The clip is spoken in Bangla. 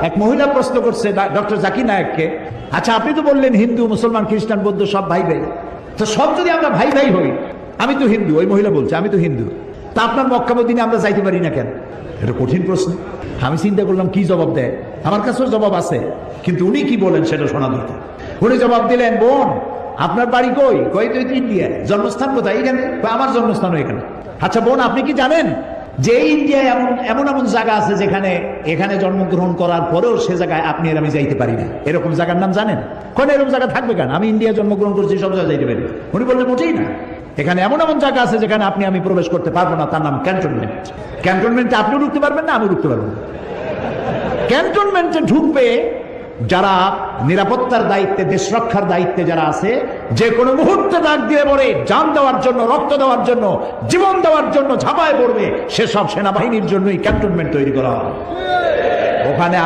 এক মহিলা প্রশ্ন করছে ডক্টর জাকির নায়েককে, আচ্ছা আপনি তো বললেন হিন্দু মুসলমান খ্রিস্টান বৌদ্ধ সব ভাই ভাই, তো সব যদি আমরা ভাই ভাই হই, আমি তো হিন্দু, ওই মহিলা বলছে আমি তো হিন্দু, তা আপনার মক্কা মদিনে আমরা যাইতে পারি না কেন? এটা কঠিন প্রশ্ন। আমি চিন্তা করলাম কি জবাব দেয়, আমার কাছেও জবাব আছে, কিন্তু উনি কি বলেন সেটা শোনা দরকার। উনি জবাব দিলেন, বোন আপনার বাড়ি কই? কই তো ইন্ডিয়া। জন্মস্থান কোথায়? এখানে। আমার জন্মস্থানও এখানে। আচ্ছা বোন আপনি কি জানেন যে ইন্ডিয়ায় এমন এমন জায়গা আছে যেখানে এখানে জন্মগ্রহণ করার পরেও সে জায়গায় আপনি আর আমি যাইতে পারি না, এরকম জায়গার নাম জানেন? কোন এরকম জায়গা থাকবে কেন? আমি ইন্ডিয়া জন্মগ্রহণ করছি, সব জায়গায় যাইতে পারি। উনি বললেন মোটেই না, এখানে এমন এমন জায়গা আছে যেখানে আপনি আমি প্রবেশ করতে পারবো না, তার নাম ক্যান্টনমেন্ট। ক্যান্টনমেন্টে আপনিও ঢুকতে পারবেন না, আমি ঢুকতে পারবো না। ক্যান্টনমেন্টে ঢুকবে যারা নিরাপত্তার দায়িত্বে, দেশ রক্ষার দায়িত্বে যারা আছে, যে কোনো মুহূর্তে ডাক দিয়ে পড়ে জান দেওয়ার জন্য, রক্ত দেওয়ার জন্য, জীবন দেওয়ার জন্য ঝাঁপায় পড়বে, সেসব সেনাবাহিনীর জন্যই ক্যান্টনমেন্ট তৈরি করা হবে। ওখানে